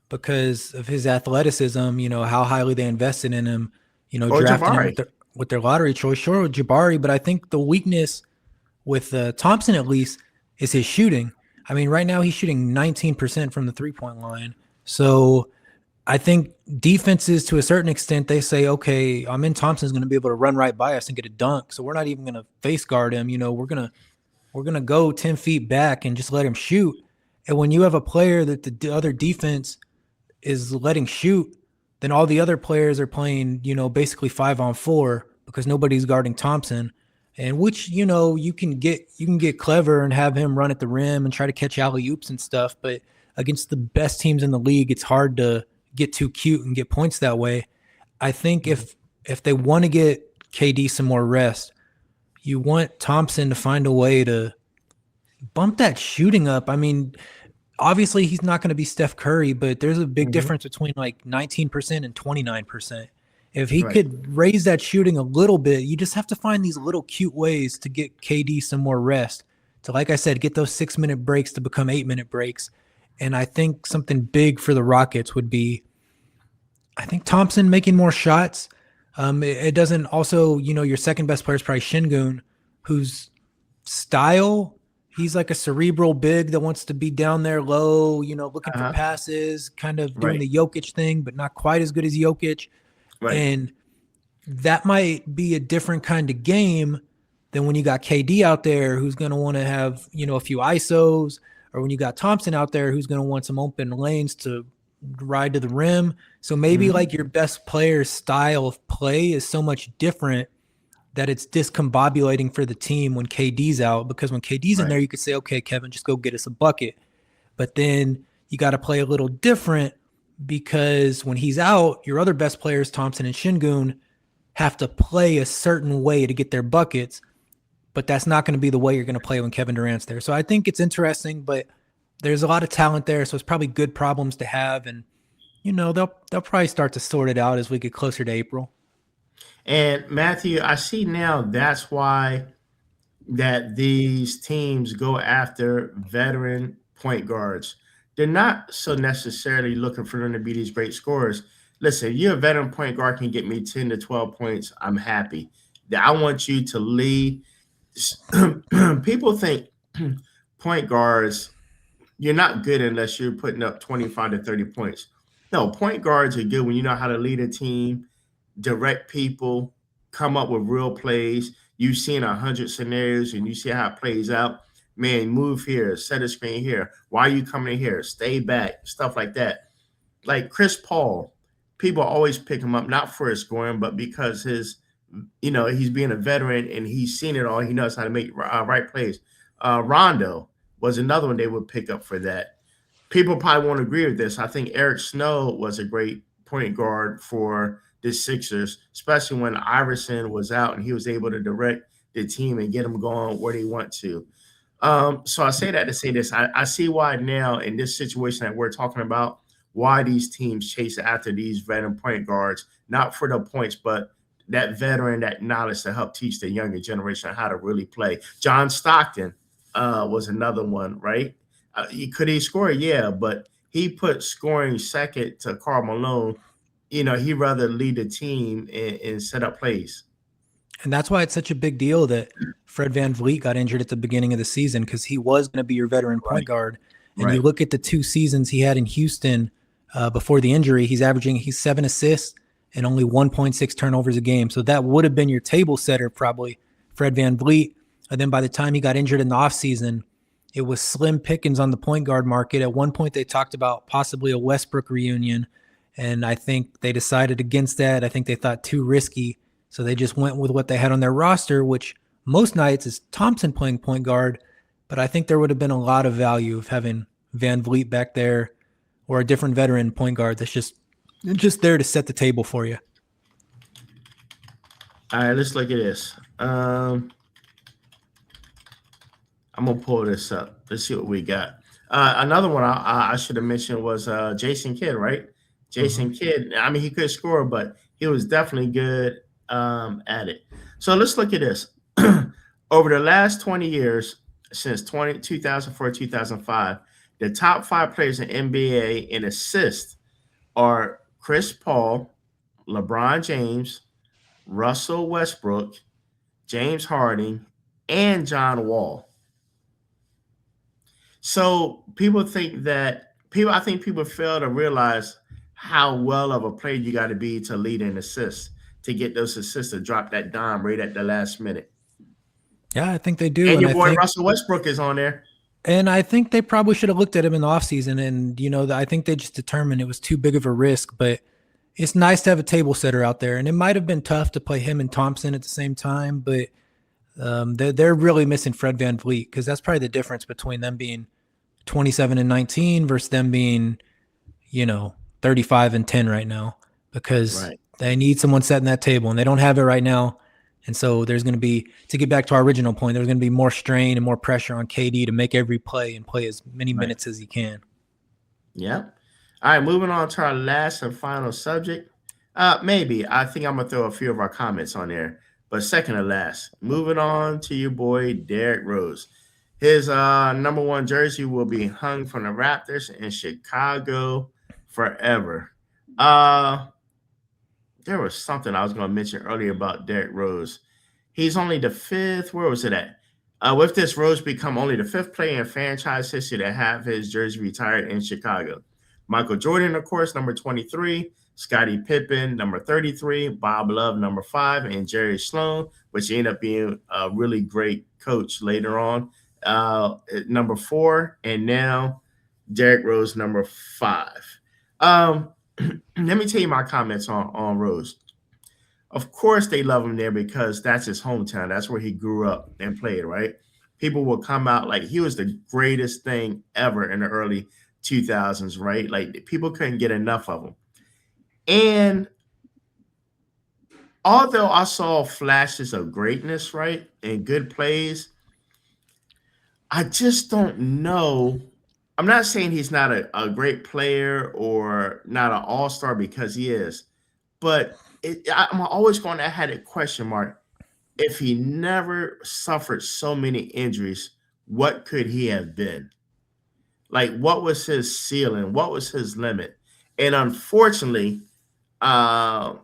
Speaker 2: because of his athleticism, how highly they invested in him, drafting him with their lottery choice. Sure, with Jabari, but I think the weakness with Thompson, at least, is his shooting. I mean, right now he's shooting 19% from the three-point line. So I think defenses, to a certain extent, they say, okay, Amin Thompson's going to be able to run right by us and get a dunk, so we're not even going to face guard him. We're gonna go 10 feet back and just let him shoot. And when you have a player that the other defense is letting shoot, then all the other players are playing, basically 5-on-4 because nobody's guarding Thompson. And which, you can get clever and have him run at the rim and try to catch alley-oops and stuff. But against the best teams in the league, it's hard to get too cute and get points that way. I think if they want to get KD some more rest, you want Thompson to find a way to bump that shooting up. I mean, obviously he's not going to be Steph Curry, but there's a big difference between 19% and 29%. If he could raise that shooting a little bit, you just have to find these little cute ways to get KD some more rest. To, like I said, get those 6-minute breaks to become 8-minute breaks. And I think something big for the Rockets would be, I think Thompson making more shots, It doesn't also, your second best player is probably Shingun, whose style, he's like a cerebral big that wants to be down there low, looking for passes, kind of doing
Speaker 1: Right.
Speaker 2: the Jokic thing, but not quite as good as Jokic.
Speaker 1: Right.
Speaker 2: And that might be a different kind of game than when you got KD out there who's going to want to have, a few ISOs, or when you got Thompson out there who's going to want some open lanes to ride to the rim. So maybe like your best player's style of play is so much different that it's discombobulating for the team when KD's out, because when KD's in there, you could say, okay, Kevin, just go get us a bucket. But then you got to play a little different, because when he's out, your other best players, Thompson and Shingun, have to play a certain way to get their buckets, but that's not going to be the way you're going to play when Kevin Durant's there. So I think it's interesting, but there's a lot of talent there, so it's probably good problems to have, and they'll probably start to sort it out as we get closer to April.
Speaker 1: And Matthew, I see now that's why that these teams go after veteran point guards. They're not so necessarily looking for them to be these great scorers. Listen, you're a veteran point guard, can get me 10 to 12 points. I'm happy. I want you to lead. People think point guards, you're not good unless you're putting up 25 to 30 points. No, point guards are good when you know how to lead a team, direct people, come up with real plays. You've seen 100 scenarios and you see how it plays out. Man, move here, set a screen here. Why are you coming in here? Stay back, stuff like that. Like Chris Paul, people always pick him up, not for his scoring, but because he's being a veteran and he's seen it all. He knows how to make right plays. Rondo was another one they would pick up for that. People probably won't agree with this. I think Eric Snow was a great point guard for the Sixers, especially when Iverson was out and he was able to direct the team and get them going where they want to. So I say that to say this. I see why now in this situation that we're talking about, why these teams chase after these veteran point guards, not for the points, but that veteran, that knowledge to help teach the younger generation how to really play. John Stockton was another one, right? Could he score? Yeah, but he put scoring second to Karl Malone. He'd rather lead the team and set up plays.
Speaker 2: And that's why it's such a big deal that Fred VanVleet got injured at the beginning of the season, because he was going to be your veteran point guard. And you look at the 2 seasons he had in Houston before the injury, he's 7 assists and only 1.6 turnovers a game. So that would have been your table setter, probably, Fred VanVleet. And then by the time he got injured in the offseason, it was slim pickings on the point guard market. At one point, they talked about possibly a Westbrook reunion, and I think they decided against that. I think they thought too risky, so they just went with what they had on their roster, which most nights is Thompson playing point guard. But I think there would have been a lot of value of having VanVleet back there, or a different veteran point guard that's just there to set the table for you.
Speaker 1: All right, let's look at this. I'm gonna pull this up. Let's see what we got. Another one I should have mentioned was Jason Kidd, right? Jason Kidd. I mean, he could score, but he was definitely good at it. So let's look at this. Over the last 20 years, since 2004, 2005, the top 5 players in NBA in assists are Chris Paul, LeBron James, Russell Westbrook, James Harden, and John Wall. So people think that I think people fail to realize how well of a player you got to be to lead an assist, to get those assists, to drop that dime right at the last minute.
Speaker 2: Yeah, I think they do.
Speaker 1: And your boy Russell Westbrook is on there.
Speaker 2: And I think they probably should have looked at him in the offseason. And, I think they just determined it was too big of a risk. But it's nice to have a table setter out there. And it might have been tough to play him and Thompson at the same time. But they're really missing Fred VanVleet, because that's probably the difference between them being 27 and 19 versus them being, 35 and 10 right now, because they need someone setting that table, and they don't have it right now. And so there's going to be, to get back to our original point, there's going to be more strain and more pressure on KD to make every play and play as many minutes as he can.
Speaker 1: Yeah. All right, moving on to our last and final subject. Maybe I think I'm going to throw a few of our comments on there, but second to last. Moving on to your boy Derrick Rose. His number 1 jersey will be hung from the Raptors in Chicago forever. there was something I was going to mention earlier about Derrick Rose. He's only the fifth. Where was it at? With this, Rose become only the fifth player in franchise history to have his jersey retired in Chicago. Michael Jordan, of course, number 23. Scottie Pippen, number 33. Bob Love, number 5. And Jerry Sloan, which ended up being a really great coach later on, number 4. And now Derrick Rose, number 5. Let me tell you my comments on Rose. Of course, they love him there because that's his hometown. That's where he grew up and played, right? People will come out like he was the greatest thing ever in the early 2000s, right? Like people couldn't get enough of him. And although I saw flashes of greatness, right, and good plays, I just don't know. I'm not saying he's not a great player or not an all-star because he is, but I'm always going to have a question mark. If he never suffered so many injuries, what could he have been? Like, what was his ceiling? What was his limit? And unfortunately, uh,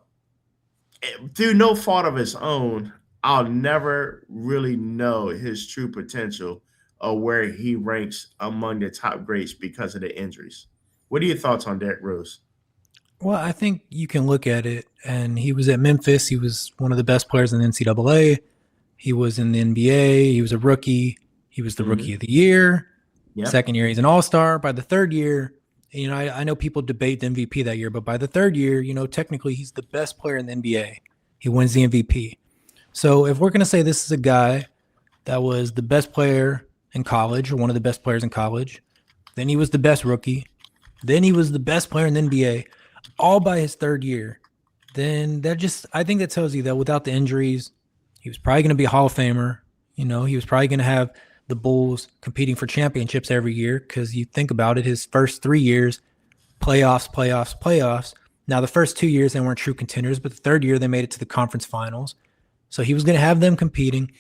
Speaker 1: through no fault of his own, I'll never really know his true potential or where he ranks among the top greats because of the injuries. What are your thoughts on Derrick Rose?
Speaker 2: Well, I think you can look at it, and he was at Memphis. He was one of the best players in the NCAA. He was in the NBA. He was a rookie. He was the rookie of the year.
Speaker 1: Yep.
Speaker 2: Second year, he's an all-star. By the third year, I know people debate the MVP that year, but by the third year, technically he's the best player in the NBA. He wins the MVP. So if we're going to say this is a guy that was the best player in college or one of the best players in college, then he was the best rookie, then he was the best player in the NBA, all by his third year, then I think that tells you that without the injuries, he was probably going to be a Hall of Famer. He was probably going to have the Bulls competing for championships every year because you think about it, his first 3 years, playoffs. Now, the first 2 years, they weren't true contenders, but the third year, they made it to the conference finals. So he was going to have them competing.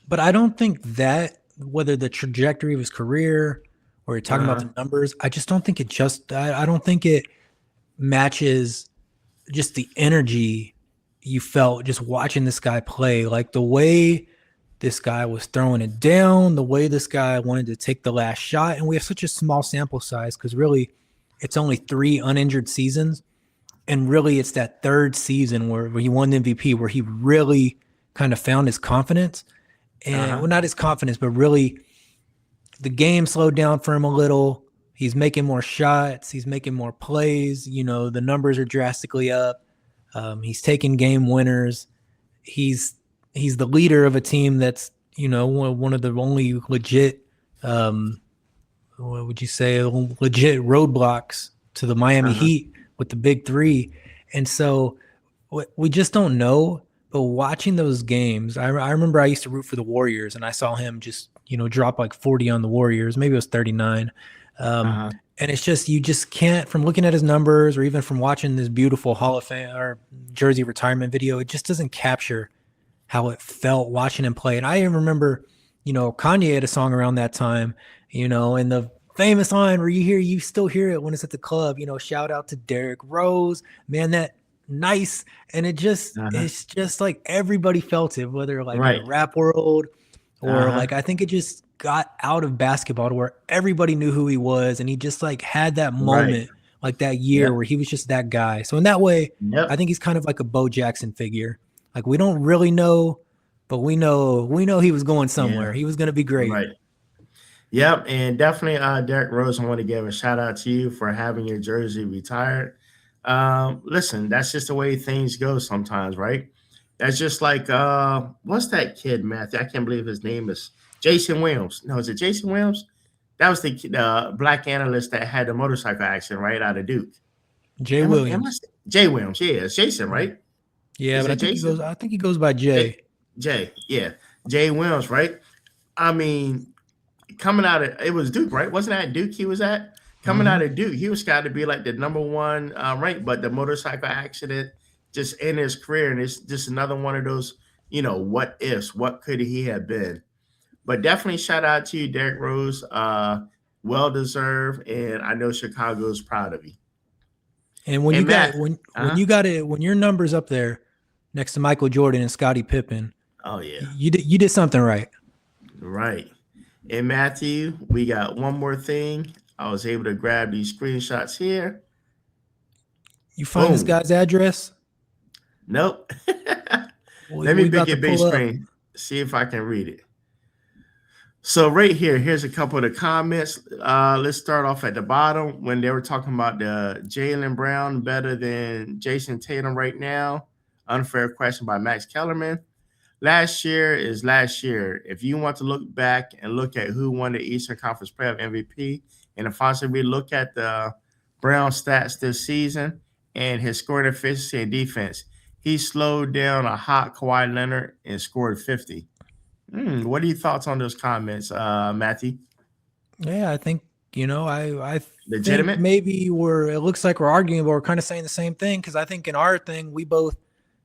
Speaker 2: But I don't think that, whether the trajectory of his career or you're talking about the numbers, I just don't think I don't think it matches just the energy you felt just watching this guy play. Like the way this guy was throwing it down, the way this guy wanted to take the last shot. And we have such a small sample size because really it's only 3 uninjured seasons. And really it's that third season where he won the MVP, where he really kind of found his confidence. And well, not his confidence, but really the game slowed down for him a little. He's making more shots. He's making more plays. The numbers are drastically up. He's taking game winners. He's the leader of a team that's, one of the only legit, what would you say, legit roadblocks to the Miami Heat with the big 3. And so we just don't know. But watching those games, I remember I used to root for the Warriors, and I saw him just, drop like 40 on the Warriors. Maybe it was 39. And it's just, you just can't, from looking at his numbers or even from watching this beautiful Hall of Fame or jersey retirement video, it just doesn't capture how it felt watching him play. And I even remember, Kanye had a song around that time, and the famous line where you still hear it when it's at the club, shout out to Derrick Rose, man, that nice. And it just, it's just like everybody felt it, whether like in the rap world or like, I think it just got out of basketball to where everybody knew who he was. And he just like had that moment, like that year where he was just that guy. So in that way, I think he's kind of like a Bo Jackson figure. Like we don't really know, but we know he was going somewhere. He was going to be great.
Speaker 1: Right. Yep. And definitely Derrick Rose, I want to give a shout out to you for having your jersey retired. Listen, that's just the way things go sometimes, right? That's just like what's that kid, Matthew? I can't believe his name is Jason Williams. No, is it Jason Williams? That was the black analyst that had the motorcycle accident right out of Duke.
Speaker 2: Jay Williams.
Speaker 1: Jay Williams, yeah, it's Jason, right?
Speaker 2: Yeah, but I think he goes by Jay.
Speaker 1: Jay, yeah. Jay Williams, right? I mean, coming out of, it was Duke, right? Wasn't that Duke he was at? Coming out of Duke, he was got to be like the number 1 ranked, but the motorcycle accident just in his career, and it's just another one of those, what ifs, what could he have been? But definitely shout out to you, Derrick Rose. Well deserved, and I know Chicago is proud of you.
Speaker 2: And when
Speaker 1: Hey
Speaker 2: you got
Speaker 1: Matt.
Speaker 2: when you got it when your numbers up there next to Michael Jordan and Scottie Pippen,
Speaker 1: Oh yeah.
Speaker 2: you did something right.
Speaker 1: Right. And Matthew, we got one more thing. I was able to grab these screenshots here.
Speaker 2: You find this
Speaker 1: Boom.
Speaker 2: guy's address.
Speaker 1: Nope. Let me
Speaker 2: We
Speaker 1: pick
Speaker 2: about to
Speaker 1: it big
Speaker 2: pull up.
Speaker 1: screen. See if I can read it. So right here, here's a couple of the comments. Let's start off at the bottom when they were talking about the Jaylen Brown better than Jason Tatum right now. Unfair question by Max Kellerman. Last year is last year. If you want to look back and look at who won the Eastern Conference Playoff MVP, and if possibly look at the Brown stats this season and his scoring efficiency and defense, he slowed down a hot Kawhi Leonard and scored 50. What are your thoughts on those comments, Matthew?
Speaker 2: Yeah, I think I think
Speaker 1: Legitimate?
Speaker 2: maybe it looks like we're arguing, but we're kind of saying the same thing because I think in our thing we both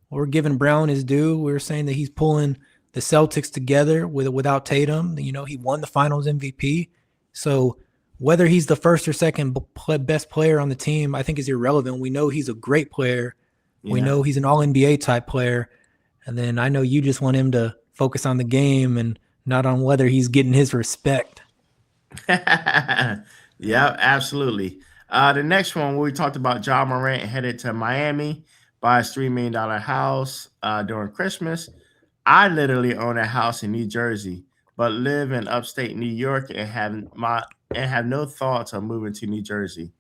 Speaker 2: were giving Brown his due. We were saying that he's pulling the Celtics together without Tatum. He won the Finals MVP, so whether he's the first or second best player on the team, I think is irrelevant. We know he's a great player. We
Speaker 1: Yeah.
Speaker 2: know he's an All NBA type player, and then I know you just want him to focus on the game and not on whether he's getting his respect.
Speaker 1: Yeah, absolutely. The next one we talked about Ja Morant headed to Miami, buys $3 million house during Christmas. I literally own a house in New Jersey, but live in upstate New York and have no thoughts of moving to New Jersey.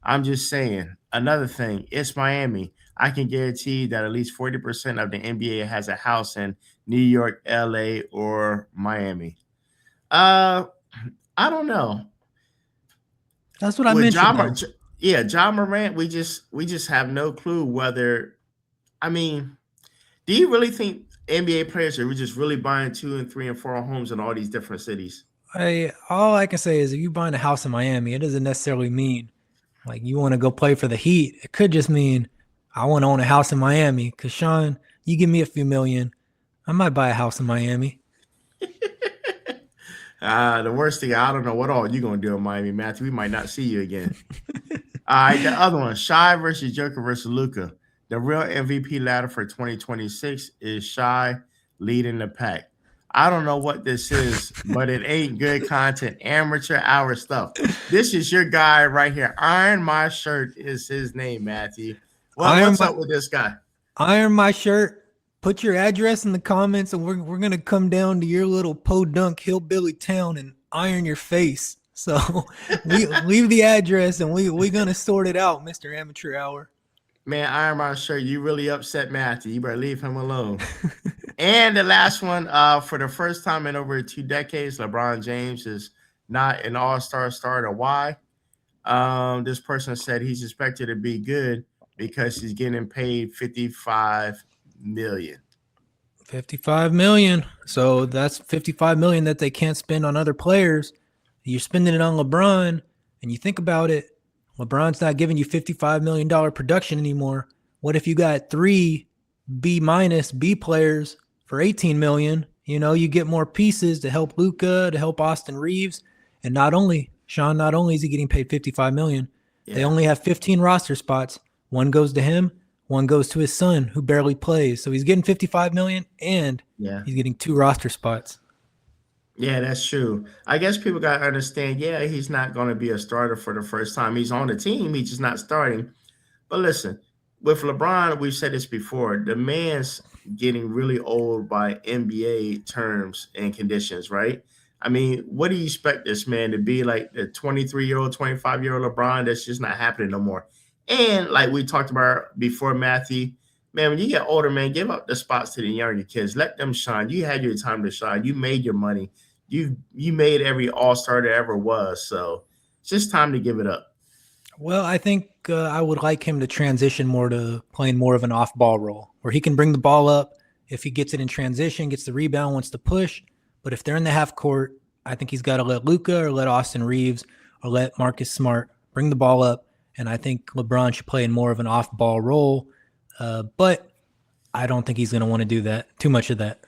Speaker 1: I'm just saying. Another thing, it's Miami. I can guarantee that at least 40% of the NBA has a house in New York, LA, or Miami. Uh, I don't know.
Speaker 2: That's what I
Speaker 1: With
Speaker 2: mentioned though.
Speaker 1: Yeah, John Morant, we just have no clue whether. I mean, do you really think NBA players are just really buying 2 and 3 and 4 homes in all these different cities?
Speaker 2: All I can say is if you buying a house in Miami, it doesn't necessarily mean like you want to go play for the Heat. It could just mean I want to own a house in Miami. Cause Sean, you give me a few million, I might buy a house in Miami.
Speaker 1: The worst thing, I don't know what all you're gonna do in Miami, Matthew. We might not see you again. All right, the other one, Shy versus Joker versus Luca. The real MVP ladder for 2026 is Shy leading the pack. I don't know what this is, but it ain't good content, amateur hour stuff. This is your guy right here. Iron My Shirt is his name, Matthew.
Speaker 2: Iron
Speaker 1: What's
Speaker 2: my
Speaker 1: up with this guy?
Speaker 2: iron my shirt. Put your address in the comments, and we're gonna come down to your little podunk hillbilly town and iron your face. So we leave the address, and we gonna sort it out, Mister Amateur Hour.
Speaker 1: Man, Iron My Shirt, you really upset Matthew. You better leave him alone. And the last one, for the first time in over 2 decades, LeBron James is not an all-star starter. Why? This person said he's expected to be good because he's getting paid 55 million.
Speaker 2: 55 million. So that's 55 million that they can't spend on other players. You're spending it on LeBron, and you think about it, LeBron's not giving you $55 million production anymore. What if you got 3 B- B players for 18 million? You get more pieces to help Luka, to help Austin Reeves. And not only is he getting paid 55 million, they
Speaker 1: Yeah.
Speaker 2: only have 15 roster spots. One goes to him, one goes to his son who barely plays. So he's getting 55 million and
Speaker 1: Yeah.
Speaker 2: he's getting 2 roster spots.
Speaker 1: Yeah, that's true. I guess people got to understand, yeah, he's not going to be a starter for the first time. He's on the team, he's just not starting. But listen, with LeBron, we've said this before, the man's getting really old by NBA terms and conditions, right? I mean, what do you expect this man to be like the 23-year-old, 25-year-old LeBron? That's just not happening no more. And like we talked about before, Matthew, man, when you get older, man, give up the spots to the younger kids. Let them shine. You had your time to shine. You made your money. You made every all-star there ever was. So it's just time to give it up.
Speaker 2: Well, I think I would like him to transition more to playing more of an off-ball role where he can bring the ball up. If he gets it in transition, gets the rebound, wants to push. But if they're in the half court, I think he's got to let Luka or let Austin Reeves or let Marcus Smart bring the ball up. And I think LeBron should play in more of an off-ball role. But I don't think he's going to want to do that, too much of that.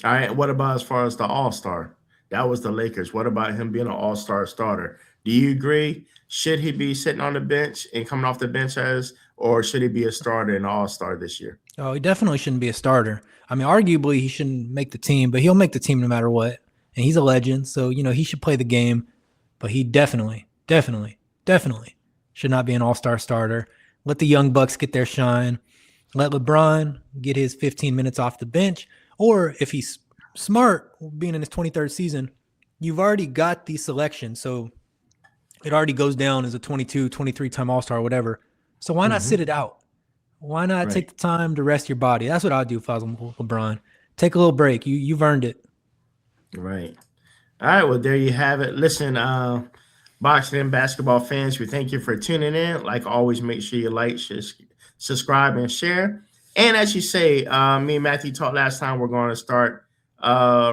Speaker 1: All right. What about as far as the all-star? That was the Lakers. What about him being an all-star starter? Do you agree? Should he be sitting on the bench and coming off the bench or should he be a starter and all-star this year?
Speaker 2: Oh, he definitely shouldn't be a starter. I mean, arguably he shouldn't make the team, but he'll make the team no matter what. And he's a legend, so he should play the game. But he definitely should not be an all-star starter. Let the young bucks get their shine. Let LeBron get his 15 minutes off the bench. Or if he's smart, being in his 23rd season, you've already got the selection. So it already goes down as a 22, 23-time all-star or whatever. So why not sit it out? Why not take the time to rest your body? That's what I'd do if I was LeBron. Take a little break. You've earned it.
Speaker 1: Right. All right. Well, there you have it. Listen, boxing and basketball fans, we thank you for tuning in. Like always, make sure you like, subscribe, and share. And as you say, me and Matthew talked last time, we're going to start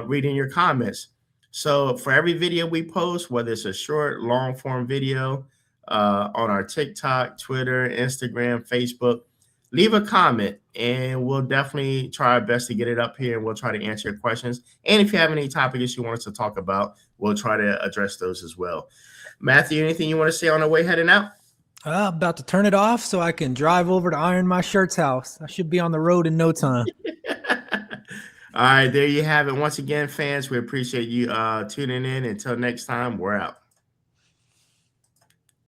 Speaker 1: reading your comments. So for every video we post, whether it's a short, long form video on our TikTok, Twitter, Instagram, Facebook, leave a comment and we'll definitely try our best to get it up here and we'll try to answer your questions. And if you have any topics you want us to talk about, we'll try to address those as well. Matthew, anything you want to say on the way heading out?
Speaker 2: About to turn it off so I can drive over to iron my shirt's house. I should be on the road in no time.
Speaker 1: All right, there you have it. Once again, fans, we appreciate you tuning in. Until next time, we're out.